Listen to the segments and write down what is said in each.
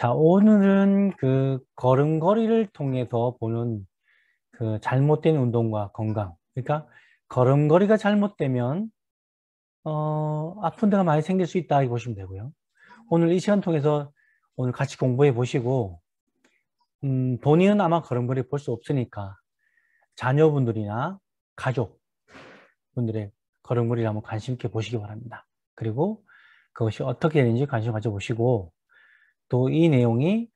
자, 오늘은 그 걸음걸이를 통해서 보는 그 잘못된 운동과 건강. 그러니까 걸음걸이가 잘못되면 아픈 데가 많이 생길 수 있다, 이렇게 보시면 되고요. 오늘 이 시간 통해서 오늘 같이 공부해 보시고, 본인은 아마 걸음걸이 볼 수 없으니까 자녀분들이나 가족분들의 걸음걸이를 한번 관심 있게 보시기 바랍니다. 그리고 그것이 어떻게 되는지 관심 가져보시고, 또 이 내용이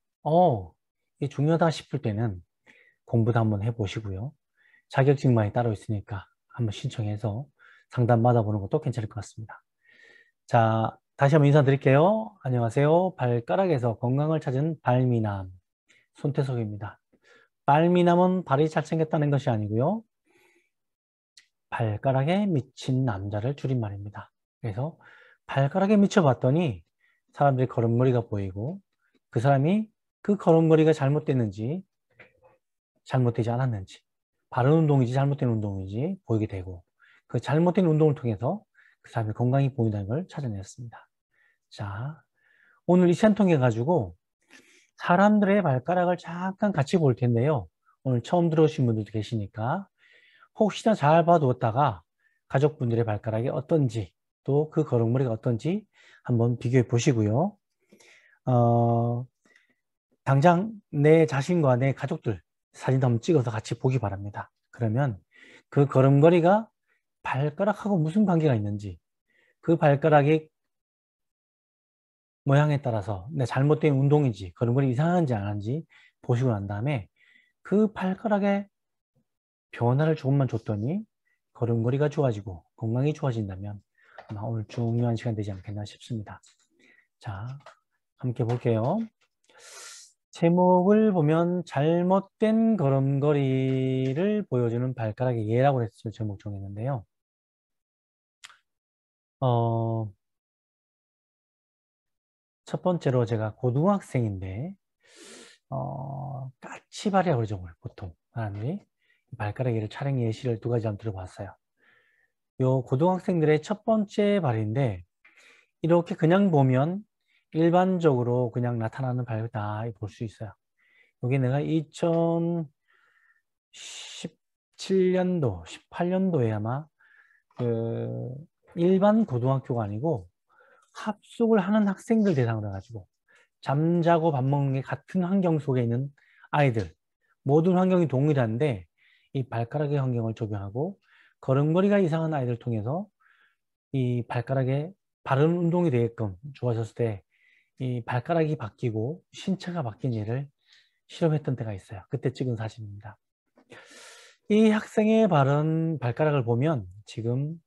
이게 중요하다 싶을 때는 공부도 한번 해보시고요. 자격증만이 따로 있으니까 한번 신청해서 상담 받아보는 것도 괜찮을 것 같습니다. 자, 다시 한번 인사드릴게요. 안녕하세요. 발가락에서 건강을 찾은 발미남 손태석입니다. 발미남은 발이 잘생겼다는 것이 아니고요. 발가락에 미친 남자를 줄임말입니다. 그래서 발가락에 미쳐봤더니 사람들이 걸음걸이가 보이고 그 사람이 그 걸음걸이가 잘못됐는지 잘못되지 않았는지, 바른 운동인지 잘못된 운동인지 보이게 되고, 그 잘못된 운동을 통해서 그 사람의 건강이 보인다는 걸 찾아냈습니다. 자, 오늘 이 시간 통해 가지고 사람들의 발가락을 잠깐 같이 볼 텐데요. 오늘 처음 들어오신 분들도 계시니까 혹시나 잘 봐두었다가 가족분들의 발가락이 어떤지, 또 그 걸음걸이가 어떤지 한번 비교해 보시고요. 당장 내 자신과 내 가족들 사진도 한번 찍어서 같이 보기 바랍니다. 그러면 그 걸음걸이가 발가락하고 무슨 관계가 있는지, 그 발가락의 모양에 따라서 내 잘못된 운동인지 걸음걸이 이상한지 안 한지 보시고 난 다음에 그 발가락에 변화를 조금만 줬더니 걸음걸이가 좋아지고 건강이 좋아진다면 아마 오늘 중요한 시간 되지 않겠나 싶습니다. 자, 함께 볼게요. 제목을 보면 잘못된 걸음걸이를 보여주는 발가락의 예라고 해서 제목 정했는데요. 첫 번째로 제가 고등학생인데 까치발이라고 그러죠, 보통 사람들이. 발가락 예를 촬영 예시를 두 가지 한번 들어봤어요. 요 고등학생들의 첫 번째 발인데 이렇게 그냥 보면 일반적으로 그냥 나타나는 발이다 볼 수 있어요. 여기 내가 2017년도, 18년도에 아마 그 일반 고등학교가 아니고 합숙을 하는 학생들 대상으로 해가지고 잠자고 밥 먹는 게 같은 환경 속에 있는 아이들, 모든 환경이 동일한데 이 발가락의 환경을 적용하고 걸음걸이가 이상한 아이들 통해서 이 발가락에 바른 운동이 되게끔 좋아졌을 때 이 발가락이 바뀌고 신체가 바뀐 예를 실험했던 때가 있어요. 그때 찍은 사진입니다. 이 학생의 바른 발가락을 보면 지금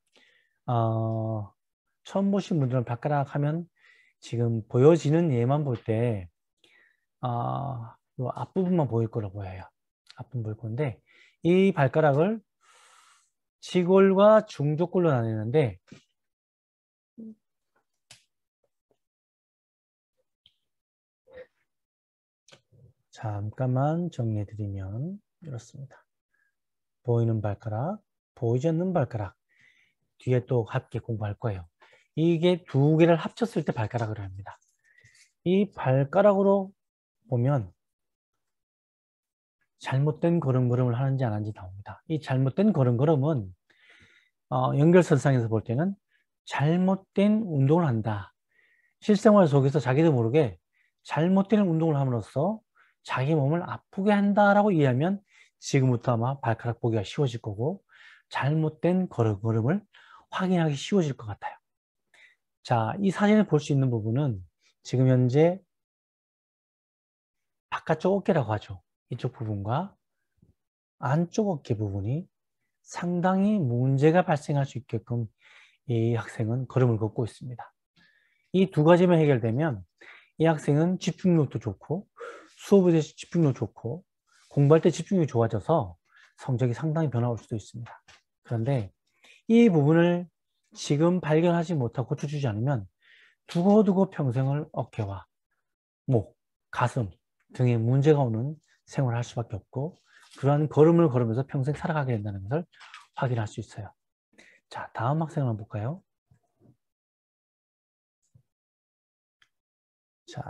처음 보신 분들은 발가락 하면 지금 보여지는 예만 볼 때 요 앞부분만 보일 거로 보여요. 앞부분 보일 건데 이 발가락을 지골과 중족골로 나뉘는데 잠깐만 정리해 드리면 이렇습니다. 보이는 발가락, 보이지 않는 발가락, 뒤에 또 함께 공부할 거예요. 이게 두 개를 합쳤을 때 발가락을 합니다. 이 발가락으로 보면 잘못된 걸음걸음을 하는지 안 하는지 나옵니다. 이 잘못된 걸음걸음은 연결선상에서 볼 때는 잘못된 운동을 한다. 실생활 속에서 자기도 모르게 잘못된 운동을 함으로써 자기 몸을 아프게 한다라고 이해하면 지금부터 아마 발가락 보기가 쉬워질 거고 잘못된 걸음을 확인하기 쉬워질 것 같아요. 자, 이 사진을 볼 수 있는 부분은 지금 현재 바깥쪽 어깨라고 하죠. 이쪽 부분과 안쪽 어깨 부분이 상당히 문제가 발생할 수 있게끔 이 학생은 걸음을 걷고 있습니다. 이 두 가지만 해결되면 이 학생은 집중력도 좋고 수업에 대해서 집중력 좋고 공부할 때 집중력이 좋아져서 성적이 상당히 변화올 수도 있습니다. 그런데 이 부분을 지금 발견하지 못하고 고쳐주지 않으면 두고두고 평생을 어깨와 목, 가슴 등에 문제가 오는 생활을 할 수밖에 없고 그러한 걸음을 걸으면서 평생 살아가게 된다는 것을 확인할 수 있어요. 자, 다음 학생을 한번 볼까요? 자,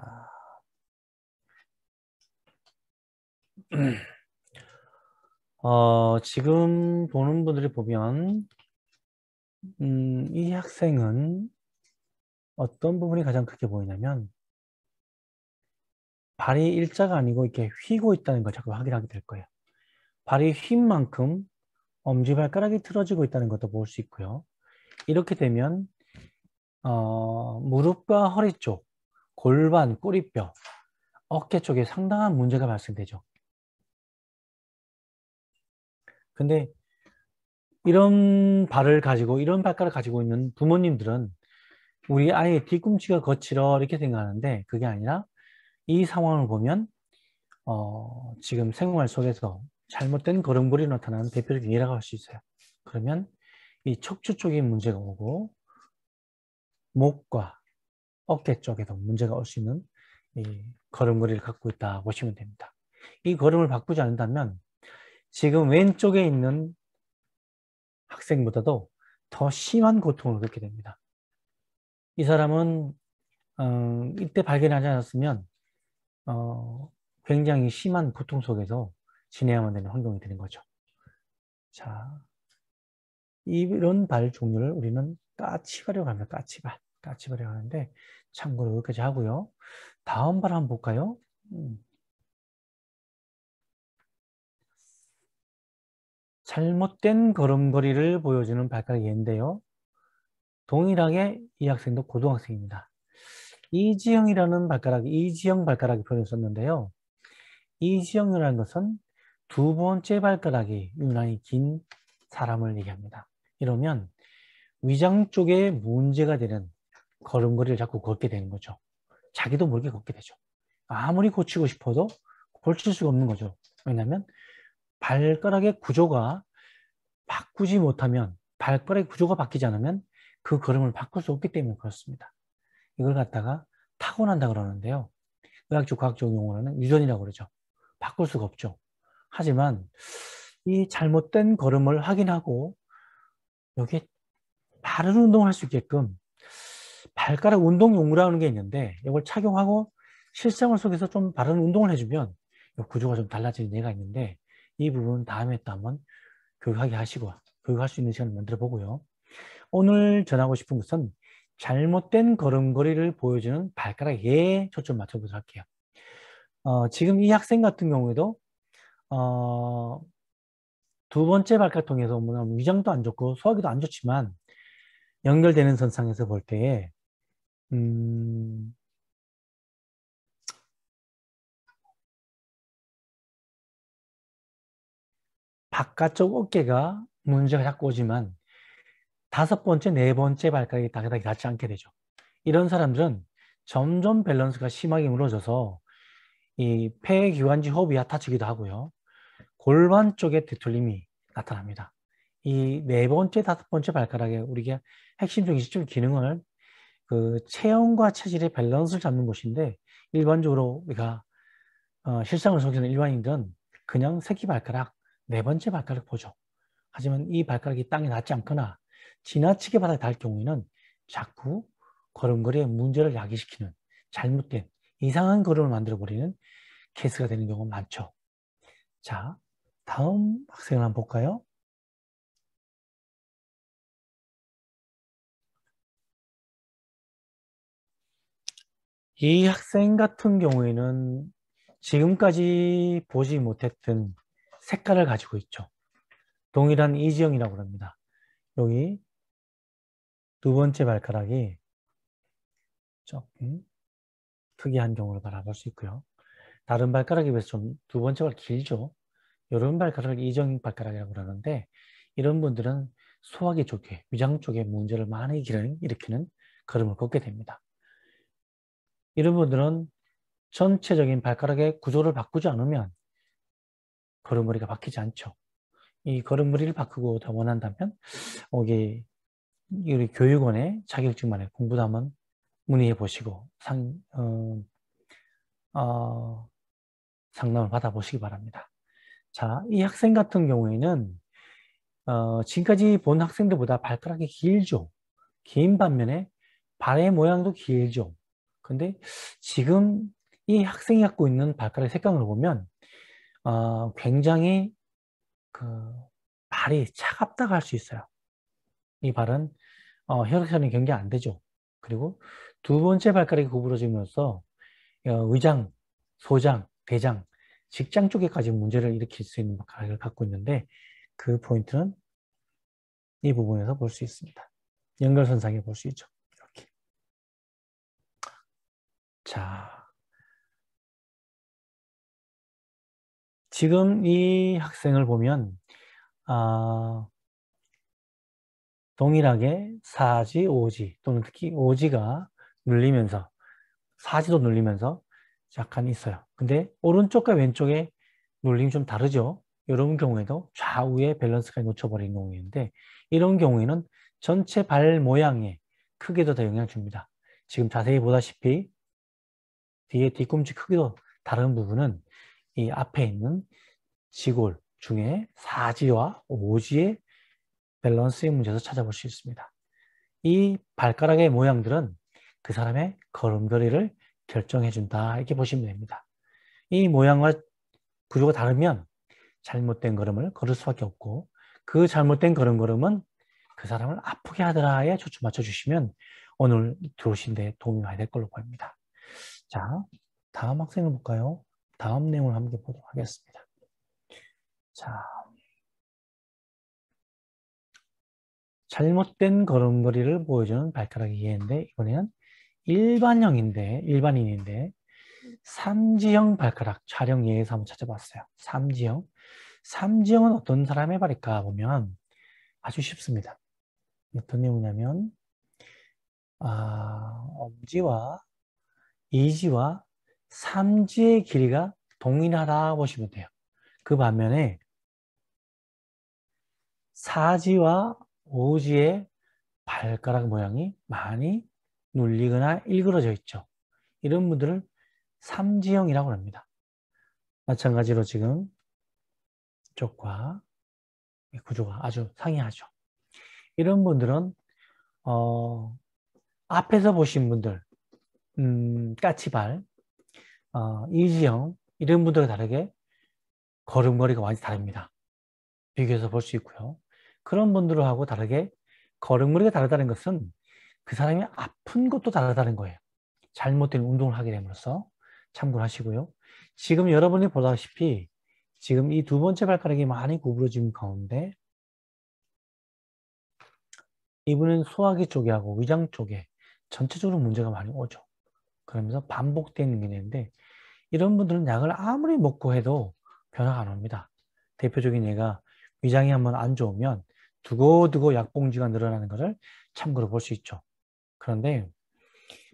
지금 보는 분들이 보면, 이 학생은 어떤 부분이 가장 크게 보이냐면, 발이 일자가 아니고 이렇게 휘고 있다는 걸 자꾸 확인하게 될 거예요. 발이 휜 만큼 엄지발가락이 틀어지고 있다는 것도 볼 수 있고요. 이렇게 되면 무릎과 허리 쪽, 골반, 꼬리뼈, 어깨 쪽에 상당한 문제가 발생되죠. 근데 이런 발을 가지고, 이런 발가락을 가지고 있는 부모님들은 우리 아이의 뒤꿈치가 거칠어 이렇게 생각하는데, 그게 아니라 이 상황을 보면 지금 생활 속에서 잘못된 걸음걸이 나타나는 대표적인 예라고 할 수 있어요. 그러면 이 척추 쪽에 문제가 오고 목과 어깨 쪽에도 문제가 올 수 있는 이 걸음걸이를 갖고 있다 보시면 됩니다. 이 걸음을 바꾸지 않는다면 지금 왼쪽에 있는 학생보다도 더 심한 고통을 겪게 됩니다. 이 사람은 이때 발견하지 않았으면 굉장히 심한 고통 속에서 지내야만 되는 환경이 되는 거죠. 자, 이런 발 종류를 우리는 까치발이라고 합니다. 까치발. 까치발이라고 하는데 참고로 여기까지 하고요. 다음 발 한번 볼까요? 잘못된 걸음걸이를 보여주는 발가락 예인데요. 동일하게 이 학생도 고등학생입니다. 이지영이라는 발가락이, 이지영 발가락이 보여졌었는데요. 이지영이라는 것은 두 번째 발가락이 유난히 긴 사람을 얘기합니다. 이러면 위장 쪽에 문제가 되는 걸음걸이를 자꾸 걷게 되는 거죠. 자기도 모르게 걷게 되죠. 아무리 고치고 싶어도 고칠 수가 없는 거죠. 왜냐하면 발가락의 구조가 바꾸지 못하면, 발가락의 구조가 바뀌지 않으면 그 걸음을 바꿀 수 없기 때문에 그렇습니다. 이걸 갖다가 타고난다 그러는데요. 의학적, 과학적 용어로는 유전이라고 그러죠. 바꿀 수가 없죠. 하지만 이 잘못된 걸음을 확인하고 여기에 바른 운동을 할 수 있게끔 발가락 운동 용구라는 게 있는데 이걸 착용하고 실생활 속에서 좀 바른 운동을 해주면 구조가 좀 달라지는 예가 있는데 이 부분은 다음에 또 한번 교육하게 하시고 교육할 수 있는 시간을 만들어 보고요. 오늘 전하고 싶은 것은 잘못된 걸음걸이를 보여주는 발가락 예에 초점 맞춰보도록 할게요. 지금 이 학생 같은 경우에도 두 번째 발가락 통해서 위장도 안 좋고 소화기도 안 좋지만 연결되는 선상에서 볼 때에 바깥쪽 어깨가 문제가 자꾸 오지만 다섯 번째, 네 번째 발가락이 다그닥이 닿지 않게 되죠. 이런 사람들은 점점 밸런스가 심하게 무너져서 이 폐기관지 호흡이 얕아지기도 하고요. 골반 쪽에 뒤틀림이 나타납니다. 이 네 번째, 다섯 번째 발가락에 우리가 핵심적인 시점 기능을 그 체형과 체질의 밸런스를 잡는 곳인데 일반적으로 우리가 실상을 속이는 일반인들은 그냥 새끼발가락, 네 번째 발가락 보죠. 하지만 이 발가락이 땅에 닿지 않거나 지나치게 바닥에 닿을 경우에는 자꾸 걸음걸이에 문제를 야기시키는 잘못된 이상한 걸음을 만들어버리는 케이스가 되는 경우가 많죠. 자, 다음 학생을 한번 볼까요? 이 학생 같은 경우에는 지금까지 보지 못했던 색깔을 가지고 있죠. 동일한 이지형이라고 합니다. 여기 두 번째 발가락이 조금 특이한 경우를 바라볼 수 있고요. 다른 발가락에 비해서 좀 두 번째 발 길죠. 이런 발가락을 이정 발가락이라고 그러는데 이런 분들은 소화기 쪽에, 위장 쪽에 문제를 많이 일으키는 걸음을 걷게 됩니다. 이런 분들은 전체적인 발가락의 구조를 바꾸지 않으면 걸음걸이가 바뀌지 않죠. 이 걸음걸이를 바꾸고 더 원한다면 여기 우리 교육원의 자격증만에 공부도 한번 문의해 보시고 상담을 받아보시기 바랍니다. 자, 이 학생 같은 경우에는 지금까지 본 학생들보다 발가락이 길죠. 긴 반면에 발의 모양도 길죠. 근데 지금 이 학생이 갖고 있는 발가락의 색감을 보면 굉장히 그 발이 차갑다고 할 수 있어요. 이 발은 혈액순환이 경계 안 되죠. 그리고 두 번째 발가락이 구부러지면서 위장, 소장, 대장, 직장 쪽에까지 문제를 일으킬 수 있는 발가락을 갖고 있는데 그 포인트는 이 부분에서 볼 수 있습니다. 연결선상에 볼 수 있죠. 이렇게. 자, 지금 이 학생을 보면 동일하게 사지, 오지 또는 특히 오지가 눌리면서 사지도 눌리면서 약간 있어요. 근데 오른쪽과 왼쪽에 눌림이 좀 다르죠. 이런 경우에도 좌우의 밸런스가 놓쳐버린 경우인데 이런 경우에는 전체 발 모양에 크기도 더 영향을 줍니다. 지금 자세히 보다시피 뒤에 뒤꿈치 크기도 다른 부분은 이 앞에 있는 지골 중에 사지와 오지의 밸런스의 문제에서 찾아볼 수 있습니다. 이 발가락의 모양들은 그 사람의 걸음걸이를 결정해준다 이렇게 보시면 됩니다. 이 모양과 구조가 다르면 잘못된 걸음을 걸을 수밖에 없고 그 잘못된 걸음은 그 사람을 아프게 하더라에 초점 맞춰주시면 오늘 들어오신 데 도움이 많이 될 걸로 보입니다. 자, 다음 학생을 볼까요? 다음 내용을 함께 보도록 하겠습니다. 자, 잘못된 걸음걸이를 보여주는 발가락 이해인데 이번에는 일반인인데 삼지형 발가락 촬영 예에서 한번 찾아봤어요. 삼지형은 어떤 사람의 발일까 보면 아주 쉽습니다. 어떤 내용이냐면 엄지와 이지와 삼지의 길이가 동일하다 보시면 돼요. 그 반면에 사지와 오지의 발가락 모양이 많이 눌리거나 일그러져 있죠. 이런 분들을 삼지형이라고 합니다. 마찬가지로 지금 이쪽과 구조가 아주 상이하죠. 이런 분들은 앞에서 보신 분들 까치발, 이지형 이런 분들과 다르게 걸음걸이가 완전히 다릅니다. 비교해서 볼 수 있고요. 그런 분들하고 다르게 걸음걸이가 다르다는 것은 그 사람이 아픈 것도 다르다는 거예요. 잘못된 운동을 하게 됨으로써 참고를 하시고요. 지금 여러분이 보다시피 지금 이 두 번째 발가락이 많이 구부러진 가운데 이분은 소화기 쪽에 하고 위장 쪽에 전체적으로 문제가 많이 오죠. 그러면서 반복되는 게 있는데 이런 분들은 약을 아무리 먹고 해도 변화가 안 옵니다. 대표적인 예가 위장이 한번 안 좋으면 두고두고 약봉지가 늘어나는 것을 참고로 볼 수 있죠. 그런데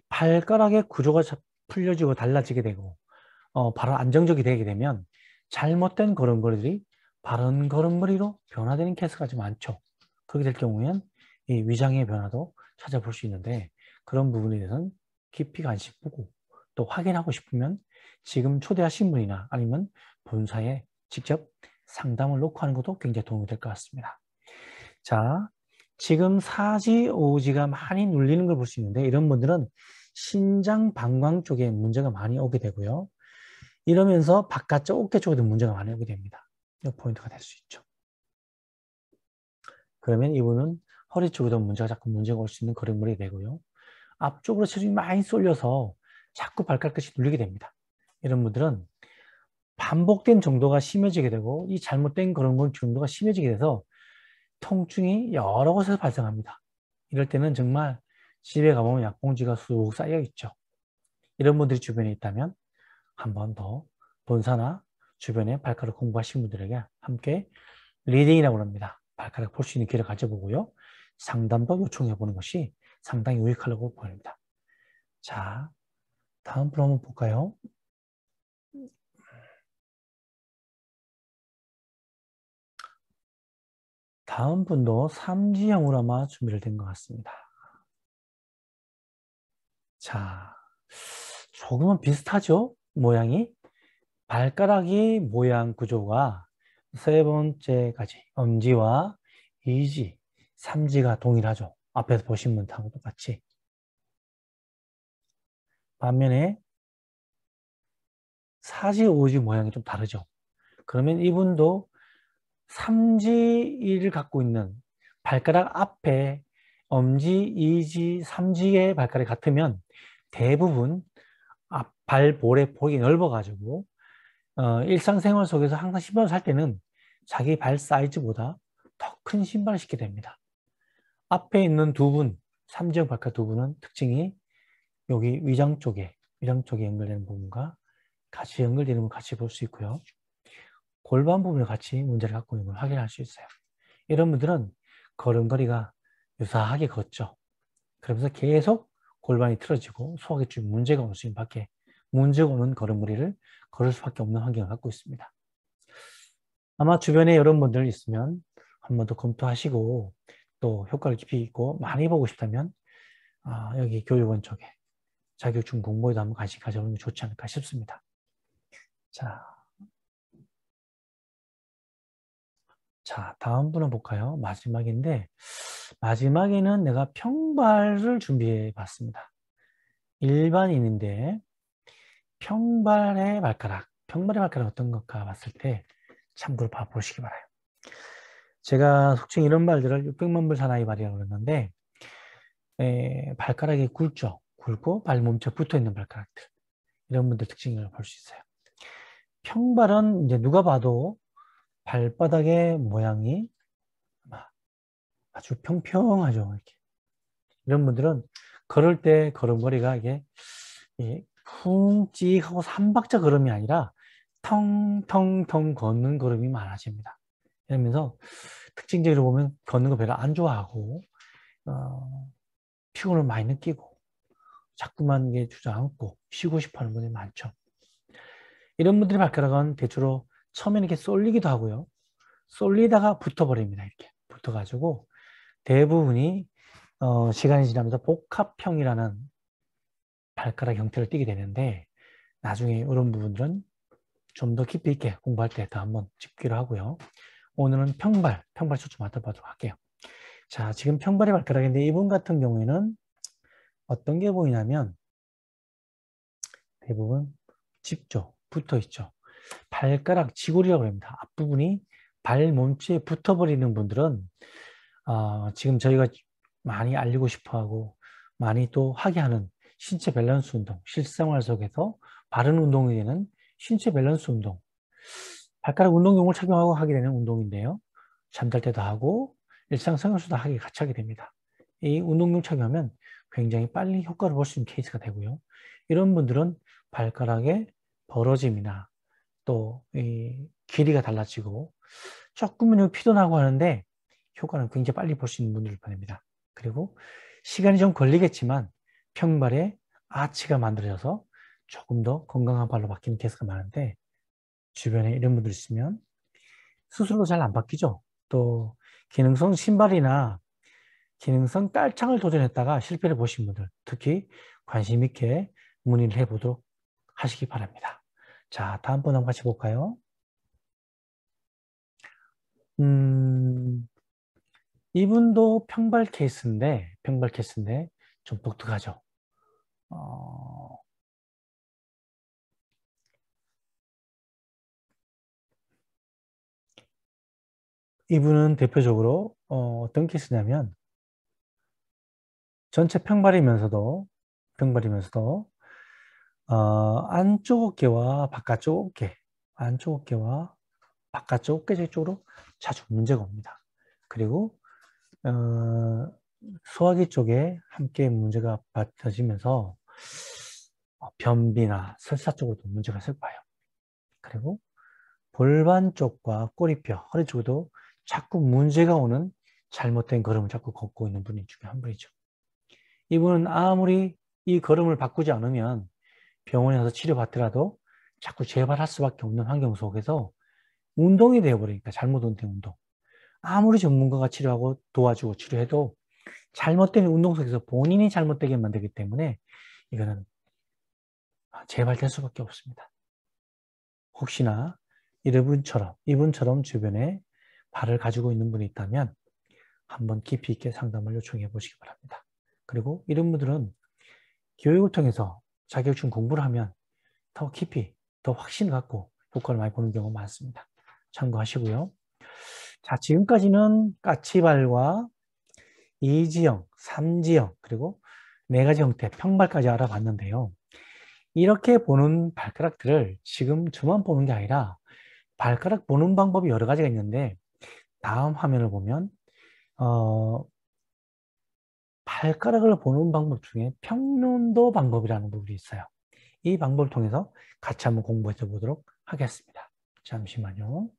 발가락의 구조가 풀려지고 달라지게 되고 바로 안정적이 되게 되면 잘못된 걸음걸이들이 바른 걸음걸이로 변화되는 케이스가 좀 많죠. 그렇게 될 경우에는 이 위장의 변화도 찾아볼 수 있는데 그런 부분에 대해서는 깊이 관심 보고 또 확인하고 싶으면 지금 초대하신 분이나 아니면 본사에 직접 상담을 놓고 하는 것도 굉장히 도움이 될 것 같습니다. 자, 지금 사지, 오지가 많이 눌리는 걸 볼 수 있는데 이런 분들은 신장, 방광 쪽에 문제가 많이 오게 되고요. 이러면서 바깥쪽 어깨 쪽에도 문제가 많이 오게 됩니다. 이 포인트가 될 수 있죠. 그러면 이분은 허리 쪽에도 자꾸 문제가 올 수 있는 걸음걸이 되고요. 앞쪽으로 체중이 많이 쏠려서 자꾸 발가락 끝이 눌리게 됩니다. 이런 분들은 반복된 정도가 심해지게 되고 이 잘못된 걸음걸이 정도가 심해지게 돼서 통증이 여러 곳에서 발생합니다. 이럴 때는 정말 집에 가보면 약봉지가 쑥 쌓여 있죠. 이런 분들이 주변에 있다면 한 번 더 본사나 주변에 발가락 공부하신 분들에게 함께 리딩이라고 합니다. 발가락 볼 수 있는 기회를 가져보고요. 상담도 요청해 보는 것이 상당히 유익하다고 보입니다. 자, 다음 분 한번 볼까요? 다음 분도 삼지형으로 아마 준비를 된 것 같습니다. 자, 조금은 비슷하죠? 모양이? 발가락이 모양 구조가 세 번째까지 엄지와 이지, 삼지가 동일하죠. 앞에서 보신 분하고 똑같이. 반면에 사지, 오지 모양이 좀 다르죠. 그러면 이분도 삼지를 갖고 있는 발가락 앞에 엄지, 이지, 삼지의 발가락이 같으면 대부분 발볼의 폭이 넓어가지고 일상생활 속에서 항상 신발을 살 때는 자기 발 사이즈보다 더 큰 신발을 신게 됩니다. 앞에 있는 두 분, 삼지형 발가락 두 분은 특징이 여기 위장 쪽에 연결되는 부분과 같이 연결되는 걸 같이 볼 수 있고요. 골반 부분에 같이 문제를 갖고 있는 걸 확인할 수 있어요. 이런 분들은 걸음걸이가 유사하게 걷죠. 그러면서 계속 골반이 틀어지고 소화기 쪽에 문제가 올 수 있는 밖에 문제가 오는 걸음걸이를 걸을 수밖에 없는 환경을 갖고 있습니다. 아마 주변에 이런 분들 있으면 한 번 더 검토하시고 또 효과를 깊이 있고 많이 보고 싶다면 여기 교육원 쪽에 자격증 공부에도 한번 관심 가져보는 게 좋지 않을까 싶습니다. 자, 다음 분은 볼까요? 마지막인데 마지막에는 내가 평발을 준비해 봤습니다. 일반인인데 평발의 발가락 어떤 것까 봤을 때 참고로 봐보시기 바라요. 제가 속칭 이런 발들을 600만 불 사나이 발이라고 그러는데 발가락이 굵죠. 굵고 발몸체 붙어있는 발가락들. 이런 분들 특징을 볼 수 있어요. 평발은 이제 누가 봐도 발바닥의 모양이 아주 평평하죠. 이렇게. 이런 분들은 걸을 때 걸음걸이가 이게 쿵찍하고 삼박자 걸음이 아니라 텅텅텅 걷는 걸음이 많아집니다. 이러면서 특징적으로 보면 걷는 거 별로 안 좋아하고 피곤을 많이 느끼고 자꾸만 이게 주저앉고 쉬고 싶어하는 분들이 많죠. 이런 분들의 발가락은 대체로 처음에는 이렇게 쏠리기도 하고요. 쏠리다가 붙어버립니다. 이렇게 붙어가지고 대부분이 시간이 지나면서 복합형이라는 발가락 형태를 띠게 되는데 나중에 이런 부분들은 좀 더 깊이 있게 공부할 때 더 한번 짚기로 하고요. 오늘은 평발 초점 맡아보도록 할게요. 자, 지금 평발의 발가락인데 이분 같은 경우에는 어떤 게 보이냐면 대부분 짚죠. 붙어 있죠. 발가락 지골이라고 합니다. 앞부분이 발 몸체에 붙어버리는 분들은 지금 저희가 많이 알리고 싶어하고 많이 또 하게 하는 신체 밸런스 운동, 실생활 속에서 바른 운동이 되는 신체 밸런스 운동, 발가락 운동용을 착용하고 하게 되는 운동인데요. 잠잘 때도 하고 일상생활에서도 같이 하게 됩니다. 이 운동용 착용하면 굉장히 빨리 효과를 볼 수 있는 케이스가 되고요. 이런 분들은 발가락의 벌어짐이나 또 이 길이가 달라지고 조금은 피곤하고 하는데 효과는 굉장히 빨리 볼 수 있는 분들을 보냅니다. 그리고 시간이 좀 걸리겠지만 평발에 아치가 만들어져서 조금 더 건강한 발로 바뀌는 케이스가 많은데 주변에 이런 분들 있으면 스스로 잘 안 바뀌죠. 또 기능성 신발이나 기능성 깔창을 도전했다가 실패를 보신 분들 특히 관심 있게 문의를 해보도록 하시기 바랍니다. 자, 다음 분 한번 같이 볼까요? 이분도 평발 케이스인데 좀 독특하죠. 이분은 대표적으로 어떤 케이스냐면 전체 평발이면서도 안쪽 어깨와 바깥쪽 어깨 쪽으로 자주 문제가 옵니다. 그리고 소화기 쪽에 함께 문제가 받쳐지면서 변비나 설사 쪽으로도 문제가 있을 거예요. 그리고 골반 쪽과 꼬리뼈, 허리 쪽에도 자꾸 문제가 오는 잘못된 걸음을 자꾸 걷고 있는 분이 중에 한 분이죠. 이분은 아무리 이 걸음을 바꾸지 않으면 병원에 가서 치료받더라도 자꾸 재발할 수밖에 없는 환경 속에서 운동이 되어버리니까 잘못된 운동. 아무리 전문가가 치료하고 도와주고 치료해도 잘못된 운동 속에서 본인이 잘못되게 만들기 때문에 이거는 재발될 수밖에 없습니다. 혹시나 이분처럼 주변에 발을 가지고 있는 분이 있다면 한번 깊이 있게 상담을 요청해 보시기 바랍니다. 그리고 이런 분들은 교육을 통해서 자격증 공부를 하면 더 깊이, 더 확신 갖고 효과를 많이 보는 경우가 많습니다. 참고하시고요. 자, 지금까지는 까치발과 이지형, 삼지형, 그리고 네 가지 형태, 평발까지 알아봤는데요. 이렇게 보는 발가락들을 지금 저만 보는 게 아니라 발가락 보는 방법이 여러 가지가 있는데 다음 화면을 보면 발가락을 보는 방법 중에 평면도 방법이라는 부분이 있어요. 이 방법을 통해서 같이 한번 공부해 보도록 하겠습니다. 잠시만요.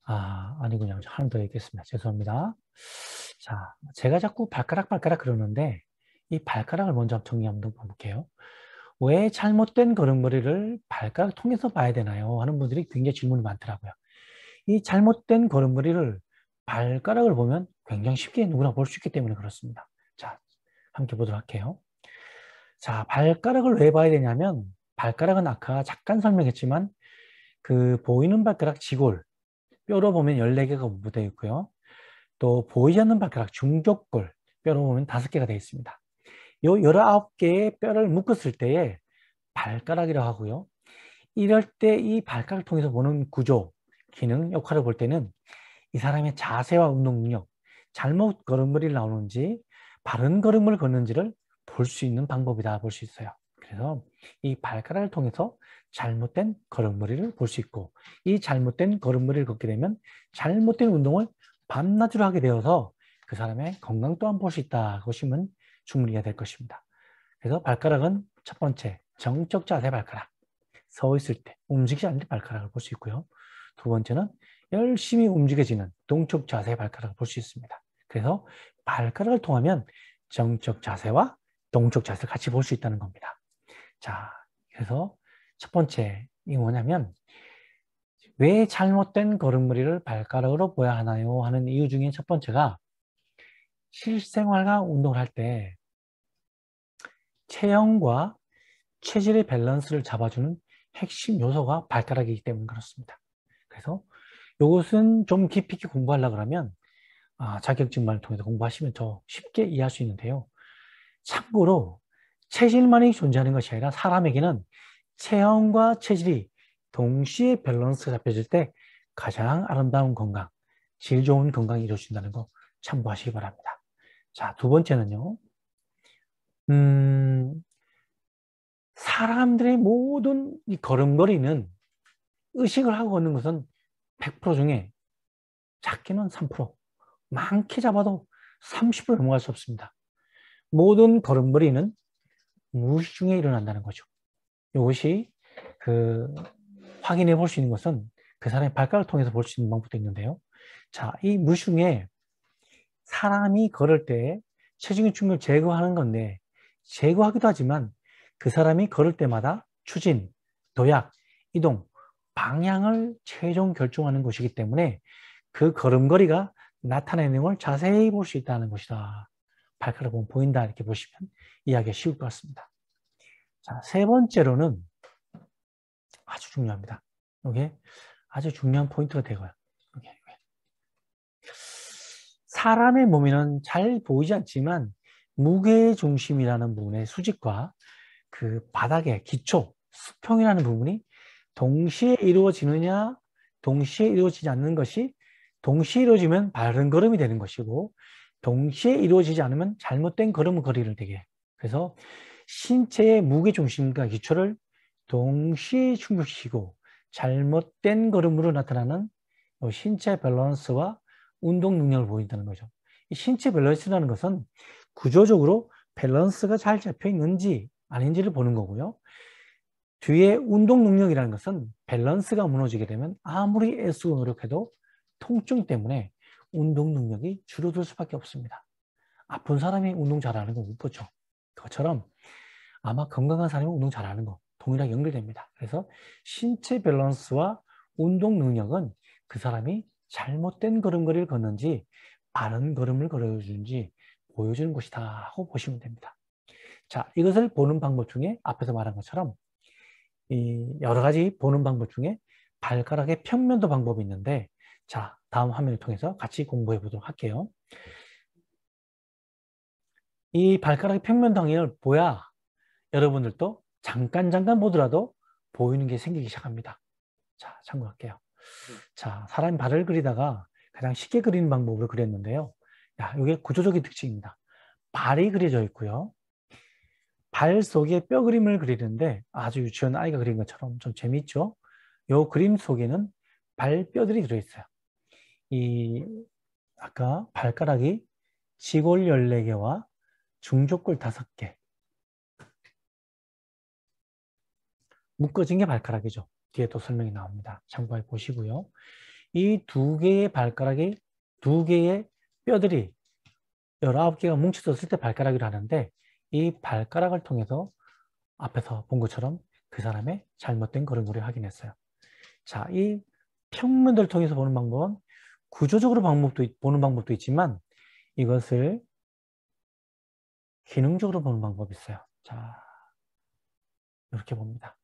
아니군요. 하나 더 읽겠습니다. 죄송합니다. 자, 제가 자꾸 발가락 그러는데 이 발가락을 먼저 정리 한번 볼게요. 왜 잘못된 걸음걸이를 발가락 통해서 봐야 되나요? 하는 분들이 굉장히 질문이 많더라고요. 이 잘못된 걸음걸이를 발가락을 보면 굉장히 쉽게 누구나 볼 수 있기 때문에 그렇습니다. 자, 함께 보도록 할게요. 자, 발가락을 왜 봐야 되냐면 발가락은 아까 잠깐 설명했지만 그 보이는 발가락 지골, 뼈로 보면 14개가 분포되어 있고요. 또 보이지 않는 발가락 중족골, 뼈로 보면 5개가 되어 있습니다. 이 19개의 뼈를 묶었을 때에 발가락이라고 하고요. 이럴 때 이 발가락을 통해서 보는 구조, 기능, 역할을 볼 때는 이 사람의 자세와 운동 능력, 잘못 걸음걸이를 나오는지 바른 걸음을 걷는지를 볼 수 있는 방법이다 볼 수 있어요. 그래서 이 발가락을 통해서 잘못된 걸음걸이를 볼 수 있고 이 잘못된 걸음걸이를 걷게 되면 잘못된 운동을 밤낮으로 하게 되어서 그 사람의 건강 또한 볼 수 있다 보시면 충분히 이해가 될 것입니다. 그래서 발가락은 첫 번째 정적 자세 발가락, 서 있을 때 움직이지 않는 발가락을 볼 수 있고요. 두 번째는 열심히 움직여지는 동적 자세 발가락을 볼 수 있습니다. 그래서 발가락을 통하면 정적 자세와 동적 자세를 같이 볼 수 있다는 겁니다. 자, 그래서 첫 번째 이 뭐냐면 왜 잘못된 걸음걸이를 발가락으로 보아야 하나요? 하는 이유 중에 첫 번째가 실생활과 운동을 할 때 체형과 체질의 밸런스를 잡아주는 핵심 요소가 발가락이기 때문에 그렇습니다. 그래서 이것은 좀 깊이 있게 공부하려고 하면 자격증만을 통해서 공부하시면 더 쉽게 이해할 수 있는데요. 참고로 체질만이 존재하는 것이 아니라 사람에게는 체형과 체질이 동시에 밸런스가 잡혀질 때 가장 아름다운 건강, 질 좋은 건강이 이루어진다는 거 참고하시기 바랍니다. 자, 두 번째는요. 사람들의 모든 이 걸음걸이는 의식을 하고 걷는 것은 100% 중에 작게는 3%, 많게 잡아도 30% 넘어갈 수 없습니다. 모든 걸음걸이는 무의식 중에 일어난다는 거죠. 이것이 확인해 볼 수 있는 것은 그 사람의 발가락을 통해서 볼 수 있는 방법도 있는데요. 자, 이 무의식 중에 사람이 걸을 때 체중의 충격을 제거하는 건데 제거하기도 하지만 그 사람이 걸을 때마다 추진, 도약, 이동, 방향을 최종 결정하는 것이기 때문에 그 걸음걸이가 나타내는 걸 자세히 볼 수 있다는 것이다. 발가락을 보면 보인다 이렇게 보시면 이해하기가 쉬울 것 같습니다. 자, 세 번째로는 아주 중요합니다. 이게 아주 중요한 포인트가 되고요. 사람의 몸에는 잘 보이지 않지만 무게중심이라는 부분의 수직과 그 바닥의 기초, 수평이라는 부분이 동시에 이루어지느냐, 동시에 이루어지지 않는 것이 동시에 이루어지면 바른 걸음이 되는 것이고 동시에 이루어지지 않으면 잘못된 걸음걸이를 되게 해요. 그래서 신체의 무게중심과 기초를 동시에 충족시키고 잘못된 걸음으로 나타나는 신체 밸런스와 운동 능력을 보인다는 거죠. 이 신체 밸런스라는 것은 구조적으로 밸런스가 잘 잡혀 있는지 아닌지를 보는 거고요. 뒤에 운동 능력이라는 것은 밸런스가 무너지게 되면 아무리 애쓰고 노력해도 통증 때문에 운동 능력이 줄어들 수밖에 없습니다. 아픈 사람이 운동 잘하는 거 못 보죠. 그것처럼 아마 건강한 사람이 운동 잘하는 거 동일하게 연결됩니다. 그래서 신체 밸런스와 운동 능력은 그 사람이 잘못된 걸음걸이를 걷는지 바른 걸음을 걸어주는지 보여주는 것이다 하고 보시면 됩니다. 자, 이것을 보는 방법 중에 앞에서 말한 것처럼 이 여러 가지 보는 방법 중에 발가락의 평면도 방법이 있는데 자, 다음 화면을 통해서 같이 공부해 보도록 할게요. 이 발가락의 평면 당연을 보야 여러분들도 잠깐 보더라도 보이는 게 생기기 시작합니다. 자, 참고할게요. 자, 사람이 발을 그리다가 가장 쉽게 그리는 방법으로 그렸는데요. 야, 이게 구조적인 특징입니다. 발이 그려져 있고요. 발 속에 뼈 그림을 그리는데 아주 유치한 아이가 그린 것처럼 좀 재미있죠? 이 그림 속에는 발뼈들이 들어있어요. 이 아까 발가락이 지골 14개와 중족골 5개 묶어진 게 발가락이죠. 뒤에 또 설명이 나옵니다. 참고해 보시고요. 이 2개의 발가락이 2개의 뼈들이 19개가 뭉쳐졌을 때 발가락이라 하는데 이 발가락을 통해서 앞에서 본 것처럼 그 사람의 잘못된 걸음걸이를 확인했어요. 자, 이 평면들을 통해서 보는 방법은 구조적으로 보는 방법도 있지만 이것을 기능적으로 보는 방법이 있어요. 자, 이렇게 봅니다.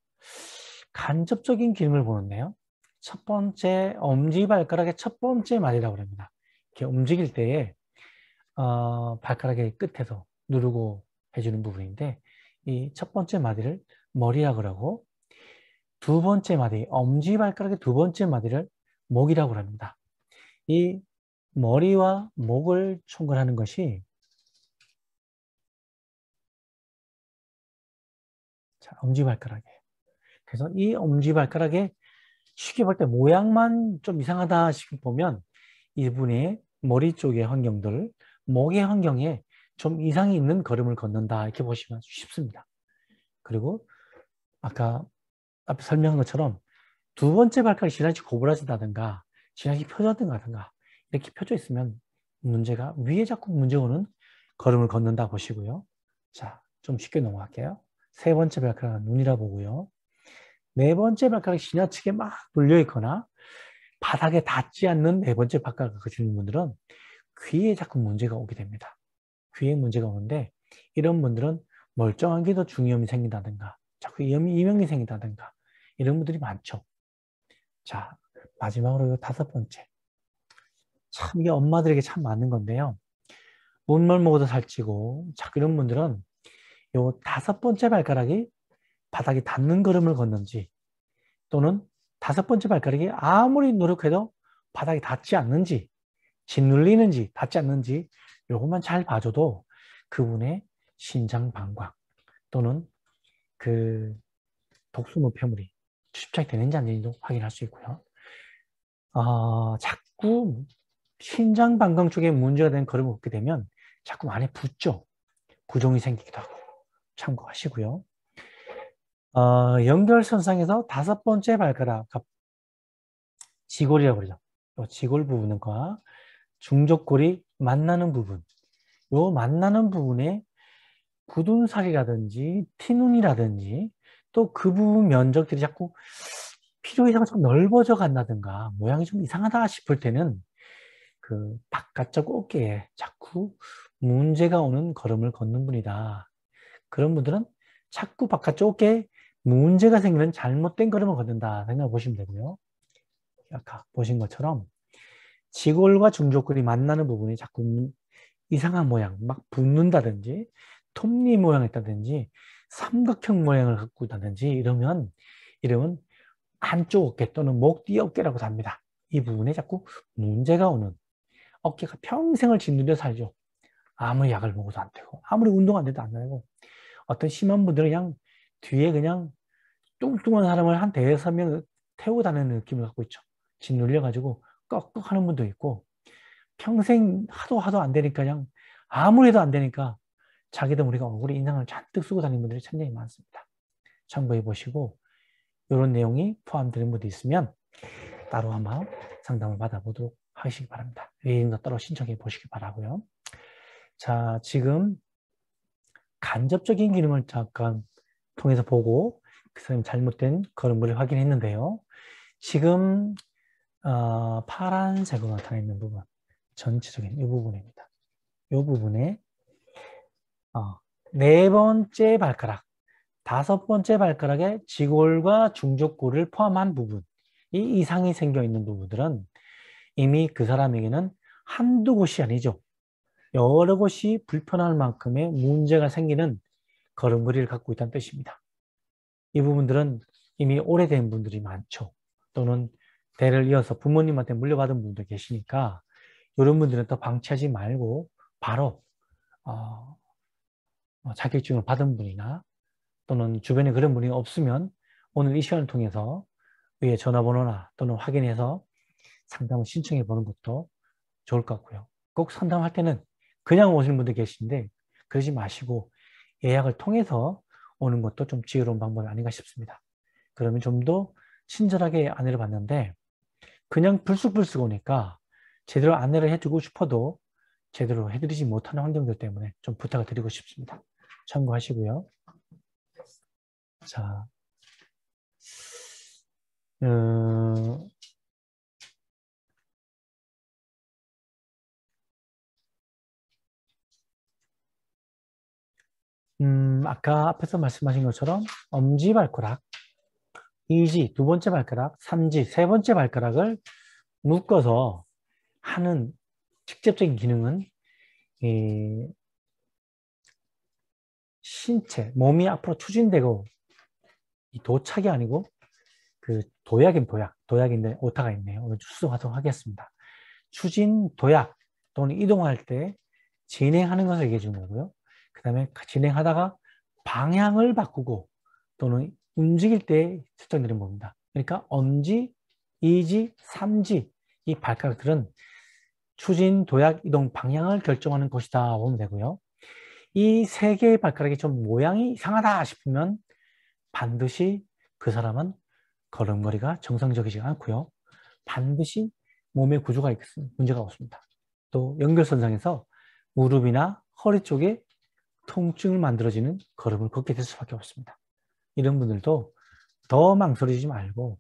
간접적인 기능을 보는데요. 첫 번째 엄지발가락의 첫 번째 마디라고 합니다. 이렇게 움직일 때에 발가락의 끝에서 누르고 해주는 부분인데 이 첫 번째 마디를 머리라고 그러고 두 번째 마디, 엄지발가락의 두 번째 마디를 목이라고 합니다. 이 머리와 목을 총괄하는 것이 자, 엄지발가락이에요. 그래서 이 엄지발가락에 쉽게 볼 때 모양만 좀 이상하다 싶으면 이분의 머리 쪽의 환경들, 목의 환경에 좀 이상이 있는 걸음을 걷는다 이렇게 보시면 쉽습니다. 그리고 아까 앞에 설명한 것처럼 두 번째 발가락이 지나치 고부라진다든가 지나치 펴졌다든가 이렇게 펴져 있으면 문제가 위에 자꾸 문제가 오는 걸음을 걷는다 보시고요. 자, 좀 쉽게 넘어갈게요. 세 번째 발가락은 눈이라 보고요. 네 번째 발가락이 지나치게 막 눌려 있거나 바닥에 닿지 않는 네 번째 발가락을 거치는 분들은 귀에 자꾸 문제가 오게 됩니다. 귀에 문제가 오는데 이런 분들은 멀쩡한 게 더 중이염이 생긴다든가 자꾸 이명이 생긴다든가 이런 분들이 많죠. 자, 마지막으로 이 다섯 번째. 참 이게 엄마들에게 참 맞는 건데요. 뭔 먹어도 살찌고 자꾸 이런 분들은 요 다섯 번째 발가락이 바닥에 닿는 걸음을 걷는지 또는 다섯 번째 발가락이 아무리 노력해도 바닥에 닿지 않는지 짓눌리는지 닿지 않는지 요것만 잘 봐줘도 그분의 신장 방광 또는 그 독소 노폐물이 집착이 되는지 안 되는지도 확인할 수 있고요. 자꾸 신장 방광 쪽에 문제가 되는 걸음을 걷게 되면 자꾸 안에 붓죠. 부종이 생기기도 하고 참고하시고요. 연결선상에서 다섯 번째 발가락 지골이라고 그러죠. 지골 부분과 중족골이 만나는 부분 요 만나는 부분에 굳은 살이라든지 티눈이라든지 또 그 부분 면적들이 자꾸 필요 이상으로 좀 넓어져 간다든가 모양이 좀 이상하다 싶을 때는 그 바깥쪽 어깨에 자꾸 문제가 오는 걸음을 걷는 분이다. 그런 분들은 자꾸 바깥쪽 어깨에 문제가 생기는 잘못된 걸음을 걷는다 생각해 보시면 되고요. 아까 보신 것처럼 지골과 중족골이 만나는 부분이 자꾸 이상한 모양, 막 붓는다든지 톱니 모양이 있다든지 삼각형 모양을 갖고 있다든지 이러면 한쪽 어깨 또는 목 뒤 어깨라고 합니다. 이 부분에 자꾸 문제가 오는 어깨가 평생을 짓누려 살죠. 아무리 약을 먹어도 안 되고 아무리 운동 안 돼도 안 되고 어떤 심한 분들은 그냥 뒤에 그냥 뚱뚱한 사람을 한 대여섯 명 태우고 다니는 느낌을 갖고 있죠. 짓눌려가지고 꺽꺽 하는 분도 있고 평생 하도 안 되니까 그냥 아무리 해도 안 되니까 자기도 우리가 얼굴에 인상을 잔뜩 쓰고 다니는 분들이 굉장히 많습니다. 참고해 보시고 이런 내용이 포함되는 분도 있으면 따로 한번 상담을 받아보도록 하시기 바랍니다. 의견도 따로 신청해 보시기 바라고요. 자, 지금 간접적인 기능을 잠깐 통해서 보고 그 사람이 잘못된 걸음걸이를 확인했는데요. 지금 파란색으로 나타나 있는 부분 전체적인 이 부분입니다. 이 부분에 네 번째 발가락, 다섯 번째 발가락에 지골과 중족골을 포함한 부분, 이 이상이 생겨 있는 부분들은 이미 그 사람에게는 한두 곳이 아니죠. 여러 곳이 불편할 만큼의 문제가 생기는 걸음걸이를 갖고 있다는 뜻입니다. 이 부분들은 이미 오래된 분들이 많죠. 또는 대를 이어서 부모님한테 물려받은 분들 계시니까 이런 분들은 또 방치하지 말고 바로 자격증을 받은 분이나 또는 주변에 그런 분이 없으면 오늘 이 시간을 통해서 위에 전화번호나 또는 확인해서 상담을 신청해 보는 것도 좋을 것 같고요. 꼭 상담할 때는 그냥 오시는 분들 계신데 그러지 마시고 예약을 통해서 오는 것도 좀 지혜로운 방법이 아닌가 싶습니다. 그러면 좀 더 친절하게 안내를 받는데 그냥 불쑥불쑥 오니까 제대로 안내를 해주고 싶어도 제대로 해드리지 못하는 환경들 때문에 좀 부탁을 드리고 싶습니다. 참고하시고요. 자, 아까 앞에서 말씀하신 것처럼 엄지발가락, 이지, 두 번째 발가락, 삼지, 세 번째 발가락을 묶어서 하는 직접적인 기능은 이 신체, 몸이 앞으로 추진되고 이 도착이 아니고 그 도약인 도약, 도약인데 오타가 있네요. 오늘 수정하도록 하겠습니다. 추진, 도약 또는 이동할 때 진행하는 것을 얘기해 주는 거고요. 그 다음에 진행하다가 방향을 바꾸고 또는 움직일 때 설정되는 겁니다. 그러니까 엄지, 이지, 삼지 이 발가락들은 추진, 도약, 이동 방향을 결정하는 것이다 보면 되고요. 이 세 개의 발가락이 좀 모양이 이상하다 싶으면 반드시 그 사람은 걸음걸이가 정상적이지 않고요. 반드시 몸의 구조가 문제가 없습니다. 또 연결선상에서 무릎이나 허리 쪽에 통증을 만들어지는 걸음을 걷게 될 수밖에 없습니다. 이런 분들도 더 망설이지 말고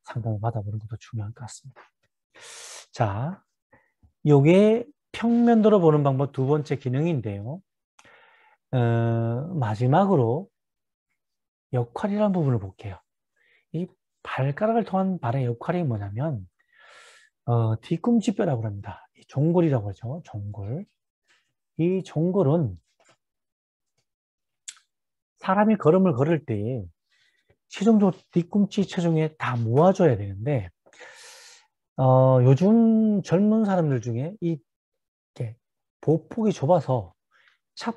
상담을 받아보는 것도 중요한 것 같습니다. 자, 이게 평면도로 보는 방법 두 번째 기능인데요. 마지막으로 역할이라는 부분을 볼게요. 이 발가락을 통한 발의 역할이 뭐냐면 뒤꿈치뼈라고 합니다. 이 종골이라고 하죠. 종골. 이 종골은 사람이 걸음을 걸을 때 최종적으로 뒤꿈치 체중에 다 모아줘야 되는데 요즘 젊은 사람들 중에 이렇게 보폭이 좁아서 찹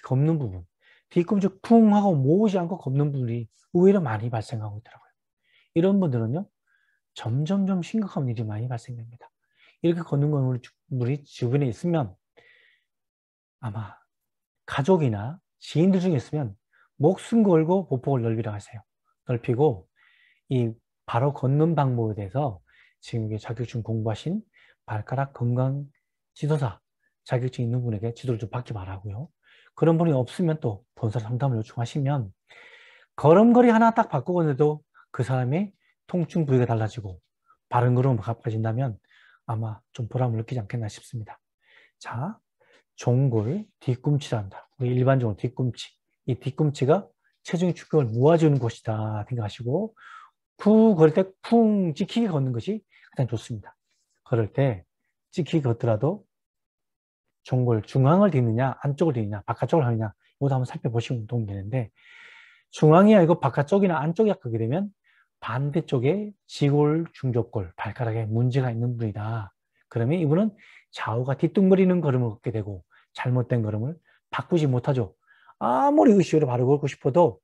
걷는 부분, 뒤꿈치 쿵 하고 모으지 않고 걷는 분들이 의외로 많이 발생하고 있더라고요. 이런 분들은요, 점점점 심각한 일이 많이 발생됩니다. 이렇게 걷는 건 우리 주변에 있으면 아마 가족이나 지인들 중에 있으면 목숨 걸고 보폭을 넓히라고 하세요. 넓히고 이 바로 걷는 방법에 대해서 지금 자격증 공부하신 발가락 건강 지도사 자격증 있는 분에게 지도를 좀 받기 바라고요. 그런 분이 없으면 또 본사 상담을 요청하시면 걸음걸이 하나 딱 바꾸고도 그 사람의 통증 부위가 달라지고 바른 걸음으로 가까워진다면 아마 좀 보람을 느끼지 않겠나 싶습니다. 자, 종골, 뒤꿈치란다. 우리 일반적으로 뒤꿈치. 이 뒤꿈치가 체중의 충격을 모아주는 곳이다 생각하시고 쿵 걸을 때 쿵 찍히게 걷는 것이 가장 좋습니다. 걸을 때 찍히게 걷더라도 종골 중앙을 딛느냐 안쪽을 딛느냐 바깥쪽을 하느냐 이것도 한번 살펴보시면 도움이 되는데 중앙이 아니고 바깥쪽이나 안쪽이 약하게 되면 반대쪽에 지골, 중족골, 발가락에 문제가 있는 분이다. 그러면 이분은 좌우가 뒤뚱거리는 걸음을 걷게 되고 잘못된 걸음을 바꾸지 못하죠. 아무리 의식으로 바로 걷고 싶어도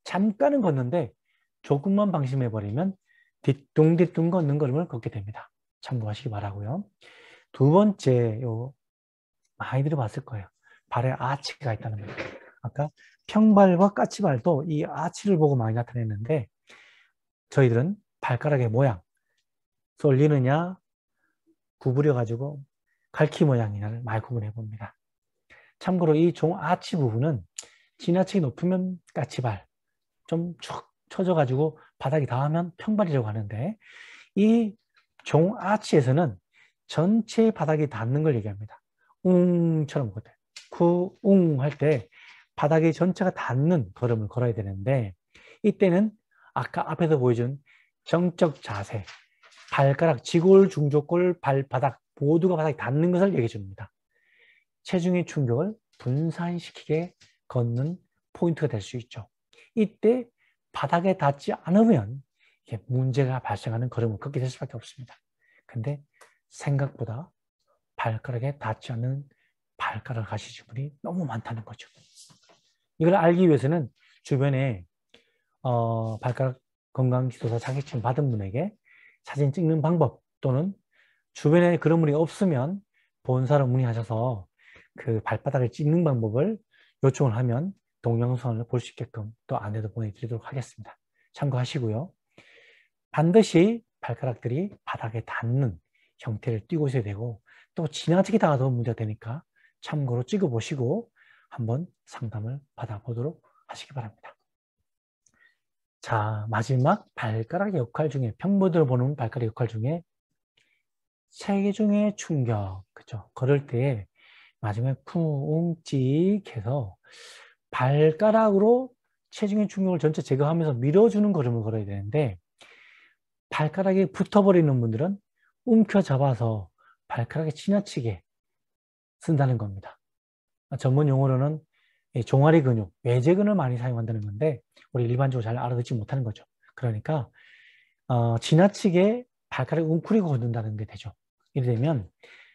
잠깐은 걷는데 조금만 방심해버리면 뒤뚱뒤뚱 걷는 걸음을 걷게 됩니다. 참고하시기 바라고요. 두 번째, 많이들 봤을 거예요. 발에 아치가 있다는 거예요. 아까 평발과 까치발도 이 아치를 보고 많이 나타냈는데 저희들은 발가락의 모양, 쏠리느냐 구부려가지고 갈퀴 모양이냐를 많이 구분해 봅니다. 참고로 이 종 아치 부분은 지나치게 높으면 까치발, 좀 축 처져가지고 바닥이 닿으면 평발이라고 하는데 이 종 아치에서는 전체 바닥이 닿는 걸 얘기합니다. 웅처럼 걷어요. 웅 할 때 바닥이 전체가 닿는 걸음을 걸어야 되는데 이때는 아까 앞에서 보여준 정적 자세, 발가락, 지골, 중족골, 발바닥 모두가 바닥에 닿는 것을 얘기해 줍니다. 체중의 충격을 분산시키게 걷는 포인트가 될 수 있죠. 이때 바닥에 닿지 않으면 이게 문제가 발생하는 걸음을 걷게 될 수밖에 없습니다. 근데 생각보다 발가락에 닿지 않는 발가락 가시는 분이 너무 많다는 거죠. 이걸 알기 위해서는 주변에 발가락 건강지도사 자격증 받은 분에게 사진 찍는 방법 또는 주변에 그런 분이 없으면 본사로 문의하셔서 그 발바닥을 찍는 방법을 요청을 하면 동영상을 볼 수 있게끔 또 안내도 보내드리도록 하겠습니다. 참고하시고요. 반드시 발가락들이 바닥에 닿는 형태를 띄고 있어야 되고 또 지나치게 닿아도 문제가 되니까 참고로 찍어보시고 한번 상담을 받아보도록 하시기 바랍니다. 자, 마지막 발가락 역할 중에 평범들을 보는 발가락 역할 중에 체중의 충격, 그죠? 걸을 때 마지막에 쿵찍 해서 발가락으로 체중의 충격을 전체 제거하면서 밀어주는 걸음을 걸어야 되는데 발가락에 붙어버리는 분들은 움켜잡아서 발가락에 지나치게 쓴다는 겁니다. 전문 용어로는 종아리 근육, 외제근을 많이 사용한다는 건데 우리 일반적으로 잘 알아듣지 못하는 거죠. 그러니까 지나치게 발가락을 웅크리고 걷는다는 게 되죠. 이래 되면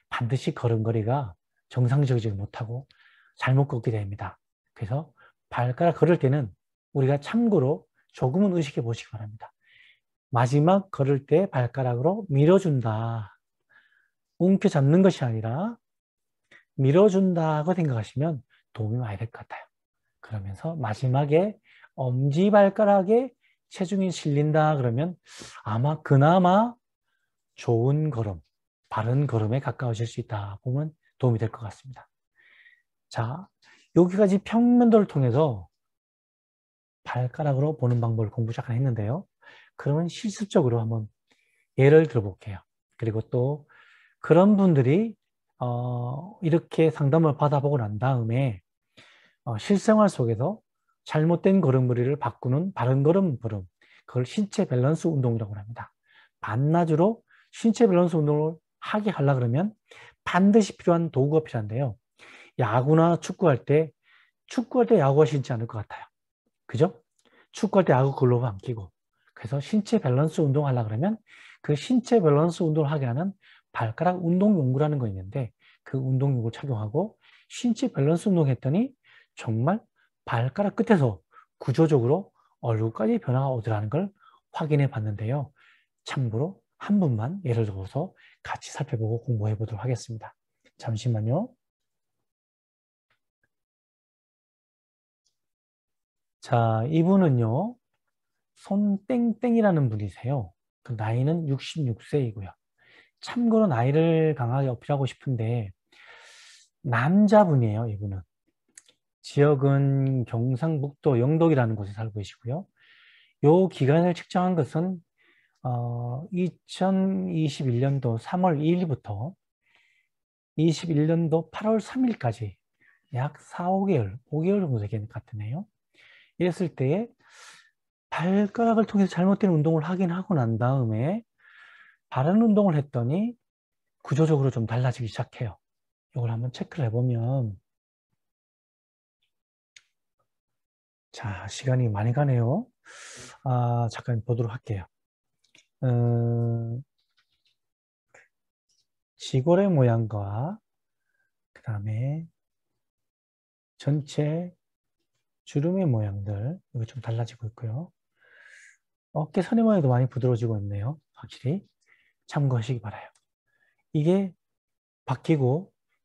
반드시 걸음걸이가 정상적이지 못하고 잘못 걷게 됩니다. 그래서 발가락 걸을 때는 우리가 참고로 조금은 의식해 보시기 바랍니다. 마지막 걸을 때 발가락으로 밀어준다. 움켜잡는 것이 아니라 밀어준다고 생각하시면 도움이 많이 될 것 같아요. 그러면서 마지막에 엄지발가락에 체중이 실린다 그러면 아마 그나마 좋은 걸음, 바른 걸음에 가까워질 수 있다 보면 도움이 될 것 같습니다. 자, 여기까지 평면도를 통해서 발가락으로 보는 방법을 공부 잠깐 했는데요. 그러면 실습적으로 한번 예를 들어볼게요. 그리고 또 그런 분들이 이렇게 상담을 받아보고 난 다음에 실생활 속에서 잘못된 걸음걸이를 바꾸는 바른 걸음, 그걸 신체 밸런스 운동이라고 합니다. 반나주로 신체 밸런스 운동을 하게 하려 그러면 반드시 필요한 도구가 필요한데요. 야구나 축구할 때 야구가 신지 않을 것 같아요. 그죠? 축구할 때 야구 글러브 안 끼고. 그래서 신체 밸런스 운동 하려 그러면 그 신체 밸런스 운동을 하게 하는 발가락 운동용구라는 거 있는데 그 운동용구를 착용하고 신체 밸런스 운동 했더니 정말 발가락 끝에서 구조적으로 얼굴까지 변화가 오더라는 걸 확인해 봤는데요. 참고로 한 분만 예를 들어서 같이 살펴보고 공부해 보도록 하겠습니다. 잠시만요. 자, 이분은요. 손땡땡이라는 분이세요. 그 나이는 66세이고요. 참고로 나이를 강하게 어필하고 싶은데 남자분이에요, 이분은. 지역은 경상북도 영덕이라는 곳에 살고 계시고요. 요 기간을 측정한 것은 2021년도 3월 2일부터 21년도 8월 3일까지 약 4, 5개월 정도 되겠는 것 같으네요. 이랬을 때에 발가락을 통해서 잘못된 운동을 하긴 하고 난 다음에 바른 운동을 했더니 구조적으로 좀 달라지기 시작해요. 이걸 한번 체크를 해보면 자, 시간이 많이 가네요. 잠깐 보도록 할게요. 지골의 모양과 그 다음에 전체 주름의 모양들 이거 좀 달라지고 있고요. 어깨 선의 모양도 많이 부드러워지고 있네요. 확실히 참고하시기 바라요. 이게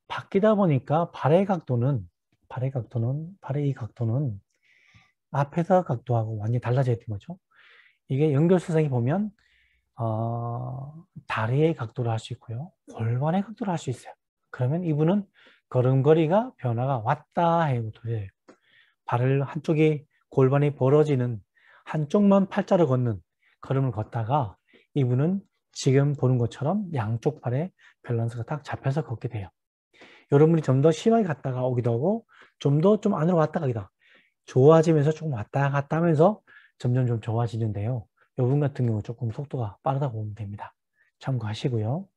바뀌다 보니까 발의 이 각도는 앞에서 각도하고 완전히 달라져 있는 거죠. 이게 연결선상에 보면 다리의 각도를 할 수 있고요. 골반의 각도를 할 수 있어요. 그러면 이분은 걸음걸이가 변화가 왔다 해도 돼요. 발을 한쪽이 골반이 벌어지는 한쪽만 팔자로 걷는 걸음을 걷다가 이분은 지금 보는 것처럼 양쪽 발에 밸런스가 딱 잡혀서 걷게 돼요. 여러분이 좀 더 심하게 갔다가 오기도 하고 좀 더 좀 안으로 왔다 가기도 하고 좋아지면서 조금 왔다 갔다 하면서 점점 좀 좋아지는데요. 이분 같은 경우 조금 속도가 빠르다고 보면 됩니다. 참고하시고요.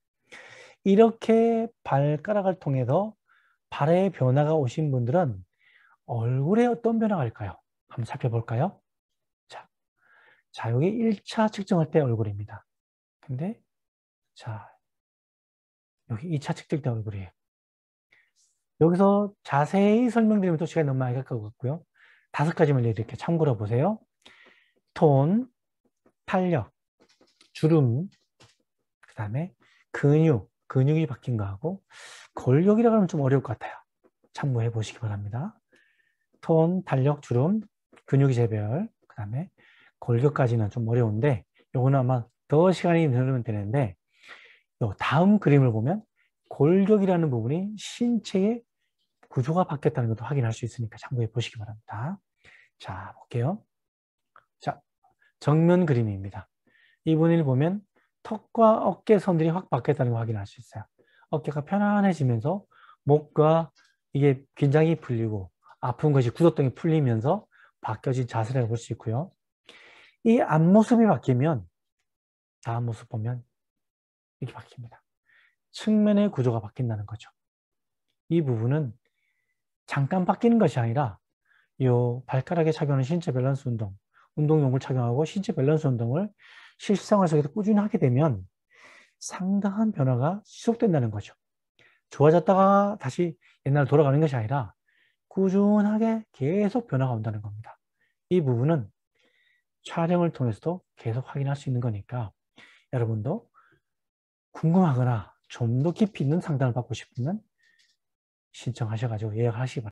이렇게 발가락을 통해서 발의 변화가 오신 분들은 얼굴에 어떤 변화가 있을까요? 한번 살펴볼까요? 자, 여기 1차 측정할 때 얼굴입니다. 근데, 자, 여기 2차 측정할 때 얼굴이에요. 여기서 자세히 설명드리면 또 시간이 너무 많이 갈 것 같고요. 5가지만 이렇게 참고로 보세요. 톤, 탄력, 주름, 그 다음에 근육이 바뀐 거하고, 골격이라고 하면 좀 어려울 것 같아요. 참고해 보시기 바랍니다. 톤, 탄력, 주름, 근육이 재별, 그 다음에 골격까지는 좀 어려운데, 요거는 아마 더 시간이 흐르면 되는데, 요 다음 그림을 보면 골격이라는 부분이 신체의 구조가 바뀌었다는 것도 확인할 수 있으니까 참고해 보시기 바랍니다. 자, 볼게요. 자, 정면 그림입니다. 이 부분을 보면 턱과 어깨 선들이 확 바뀌었다는 걸 확인할 수 있어요. 어깨가 편안해지면서 목과 이게 긴장이 풀리고 아픈 것이 구속등이 풀리면서 바뀌어진 자세를 볼 수 있고요. 이 앞모습이 바뀌면 다음 모습 보면 이렇게 바뀝니다. 측면의 구조가 바뀐다는 거죠. 이 부분은 잠깐 바뀌는 것이 아니라 이 발가락에 착용하는 신체 밸런스 운동용을 착용하고 신체 밸런스 운동을 실생활 속에서 꾸준히 하게 되면 상당한 변화가 지속된다는 거죠. 좋아졌다가 다시 옛날로 돌아가는 것이 아니라 꾸준하게 계속 변화가 온다는 겁니다. 이 부분은 촬영을 통해서도 계속 확인할 수 있는 거니까 여러분도 궁금하거나 좀 더 깊이 있는 상담을 받고 싶으면 신청하셔가지고 예약하시기 바랍니다.